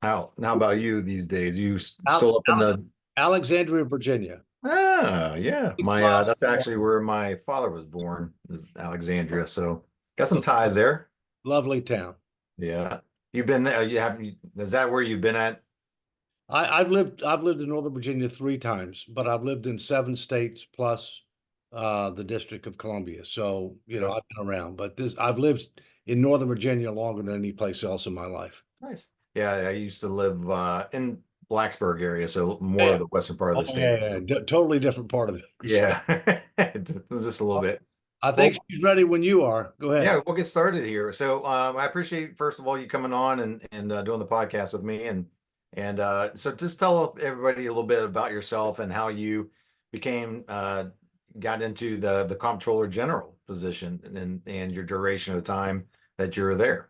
How about you these days? You Al still up in Al the Alexandria, Virginia. yeah. My that's actually where my father was born, is Alexandria. So got some ties there. Lovely town. Yeah. You've been there, is that where you've been at? I've lived in Northern Virginia 3 times, but I've lived in 7 states plus the District of Columbia. So, Okay. I've been around, but this I've lived in Northern Virginia longer than any place else in my life. Nice. Yeah, I used to live in Blacksburg area, so more of Yeah. the western part of Oh the yeah, state. yeah. So Totally different part of it. So yeah. Just a little bit. I think Well, she's ready when you are. Go ahead. yeah, we'll get started here. So I appreciate first of all you coming on and doing the podcast with me and so just tell everybody a little bit about yourself and how you became got into the Comptroller General position and your duration of time that you were there.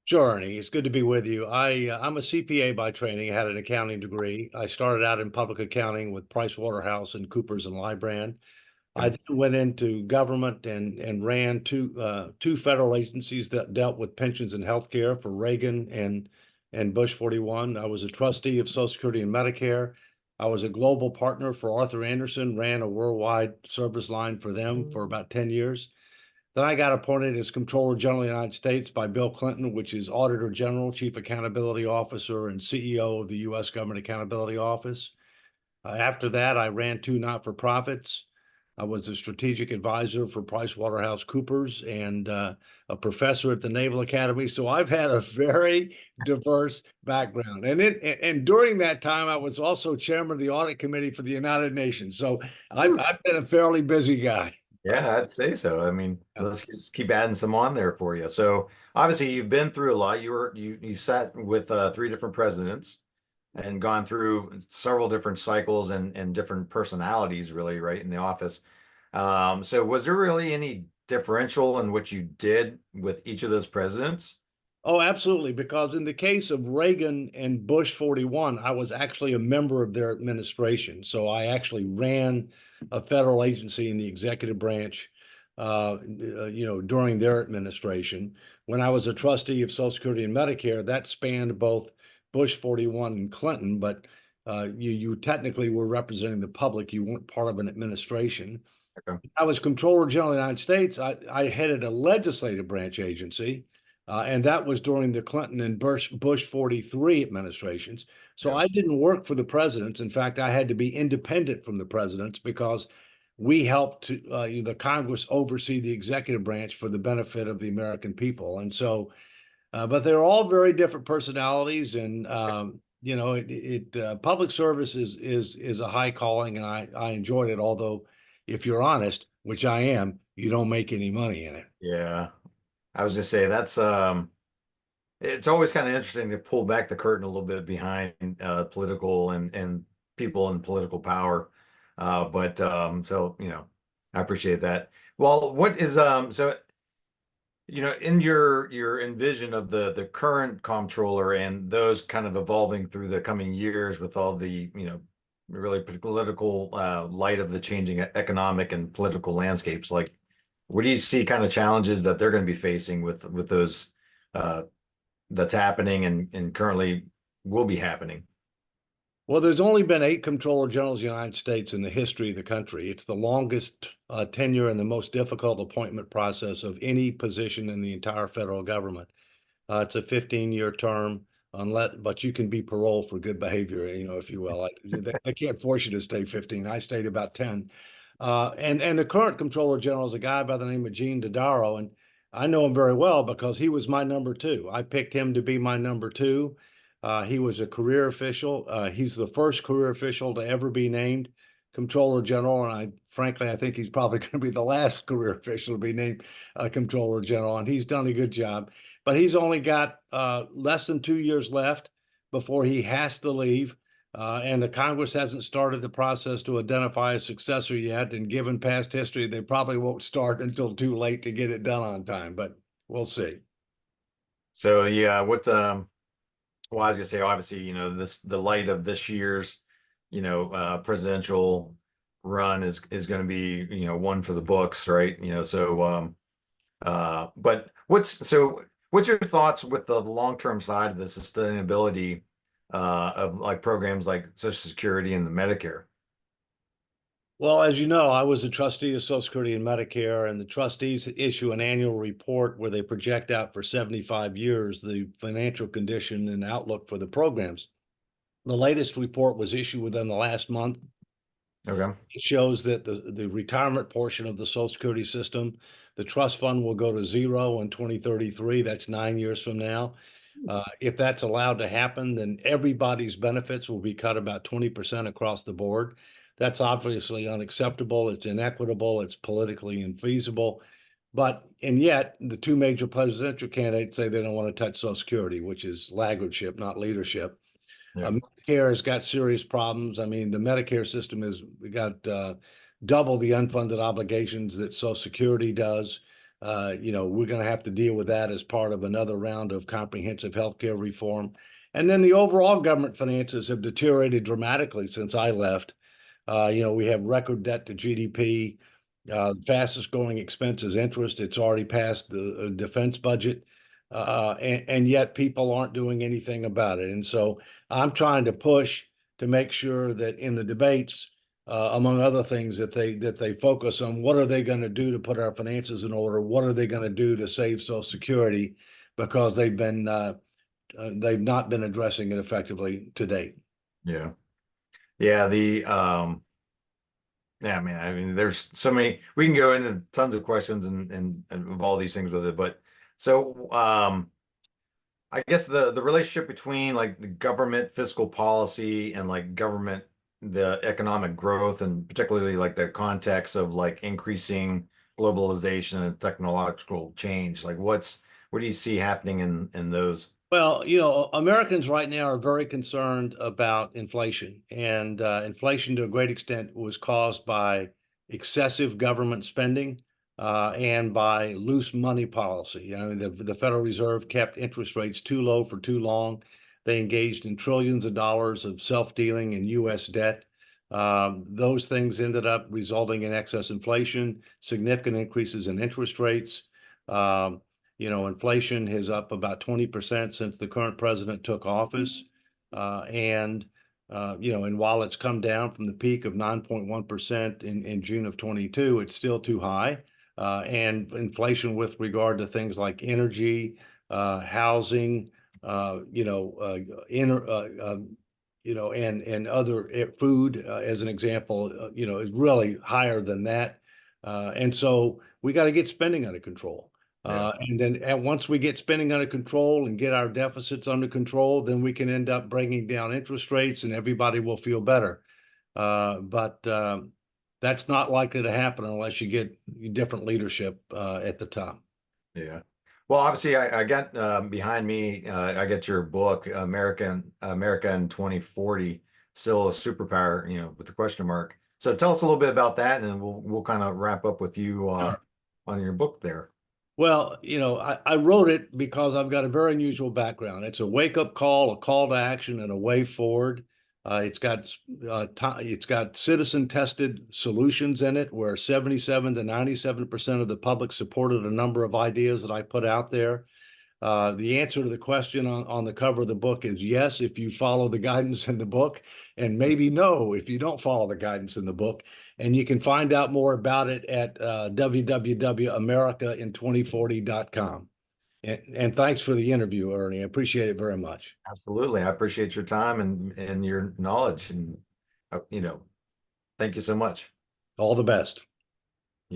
Sure, Ernie. It's good to be with you. I'm a CPA by training. I had an accounting degree. I started out in public accounting with Price Waterhouse and Coopers and Lybrand. I Okay. then went into government and ran two federal agencies that dealt with pensions and healthcare for Reagan and Bush 41. I was a trustee of Social Security and Medicare. I was a global partner for Arthur Andersen, ran a worldwide service line for them for about 10 years. Then I got appointed as Comptroller General of the United States by Bill Clinton, which is Auditor General, Chief Accountability Officer, and CEO of the U.S. Government Accountability Office. After that, I ran 2 not-for-profits. I was a strategic advisor for PricewaterhouseCoopers and a professor at the Naval Academy. So I've had a very diverse background. And during that time, I was also chairman of the audit committee for the United Nations. So I've been a fairly busy guy. Yeah, I'd say so. I mean, let's just keep adding some on there for you. So obviously you've been through a lot. You sat with three different presidents and gone through several different cycles and different personalities really, right, in the office. So was there really any differential in what you did with each of those presidents? Oh, absolutely. Because in the case of Reagan and Bush 41, I was actually a member of their administration. So I actually ran a federal agency in the executive branch, during their administration. When I was a trustee of Social Security and Medicare, that spanned both Bush 41 and Clinton, but you technically were representing the public. You weren't part of an administration. Okay. I was Comptroller General of the United States. I headed a legislative branch agency, and that was during the Clinton and Bush 43 administrations. So Yeah. I didn't work for the presidents. In fact, I had to be independent from the presidents because we helped the Congress oversee the executive branch for the benefit of the American people. And so, but they're all very different personalities, and public service is a high calling, and I enjoyed it. Although, if you're honest, which I am, you don't make any money in it. Yeah. I was just say that's it's always kind of interesting to pull back the curtain a little bit behind political and people in political power. But so I appreciate that. Well, what is so in your envision of the current comptroller and those kind of evolving through the coming years with all the really political light of the changing economic and political landscapes, like what do you see kind of challenges that they're going to be facing with those uh, that's happening and currently will be happening? Well, there's only been 8 Comptroller Generals of the United States in the history of the country. It's the longest tenure and the most difficult appointment process of any position in the entire federal government. It's a 15-year term, but you can be paroled for good behavior, if you will. They can't force you to stay 15. I stayed about 10. And the current Comptroller General is a guy by the name of Gene Dodaro, and I know him very well because he was my number two. I picked him to be my number two. He was a career official. He's the first career official to ever be named Comptroller General, and frankly, I think he's probably going to be the last career official to be named Comptroller General, and he's done a good job. But he's only got less than 2 years left before he has to leave. And the Congress hasn't started the process to identify a successor yet. And given past history, they probably won't start until too late to get it done on time, but we'll see. So yeah, what well, I was gonna say, obviously, this the light of this year's, presidential run is going to be, one for the books, right? So but what's so What's your thoughts with the long-term side of the sustainability of like programs like Social Security and the Medicare? Well, as you know, I was a trustee of Social Security and Medicare, and the trustees issue an annual report where they project out for 75 years the financial condition and outlook for the programs. The latest report was issued within the last month. Okay. It shows that the retirement portion of the Social Security system, the trust fund will go to zero in 2033. That's 9 years from now. If that's allowed to happen, then everybody's benefits will be cut about 20% across the board. That's obviously unacceptable. It's inequitable. It's politically infeasible. And yet, the two major presidential candidates say they don't want to touch Social Security, which is laggardship, not leadership. Yeah. Medicare has got serious problems. I mean, the Medicare system has got double the unfunded obligations that Social Security does. We're going to have to deal with that as part of another round of comprehensive health care reform. And then the overall government finances have deteriorated dramatically since I left. We have record debt to GDP. Fastest growing expense is interest. It's already passed the defense budget. And yet people aren't doing anything about it. And so I'm trying to push to make sure that in the debates, among other things, that they focus on what are they going to do to put our finances in order? What are they going to do to save Social Security? Because they've not been addressing it effectively to date. Yeah. Yeah. Yeah, man. I mean, there's so many. We can go into tons of questions and of all these things with it, but so I guess the relationship between like the government fiscal policy and like government the economic growth and particularly like the context of like increasing globalization and technological change. Like what do you see happening in those? Well, Americans right now are very concerned about inflation, and inflation to a great extent was caused by excessive government spending and by loose money policy. I mean, the Federal Reserve kept interest rates too low for too long. They engaged in trillions of dollars of self-dealing in U.S. debt. Those things ended up resulting in excess inflation, significant increases in interest rates. Um, Inflation is up about 20% since the current president took office. And while it's come down from the peak of 9.1% in June of 22, it's still too high. And inflation with regard to things like energy, housing, uh, you know, and other food, as an example, is really higher than that. And so we got to get spending under control. Yeah. And then once we get spending under control and get our deficits under control, then we can end up bringing down interest rates and everybody will feel better. But that's not likely to happen unless you get different leadership at the top. Yeah. Well, obviously, I got behind me. I got your book, America in 2040, still a superpower. With the question mark. So tell us a little bit about that, and we'll kind of wrap up with you on your book there. Well, I wrote it because I've got a very unusual background. It's a wake-up call, a call to action, and a way forward. It's got citizen-tested solutions in it, where 77 to 97% of the public supported a number of ideas that I put out there. The answer to the question on the cover of the book is yes, if you follow the guidance in the book, and maybe no, if you don't follow the guidance in the book. And you can find out more about it at www.americain2040.com. And thanks for the interview, Ernie. I appreciate it very much. Absolutely. I appreciate your time and your knowledge and thank you so much. All the best.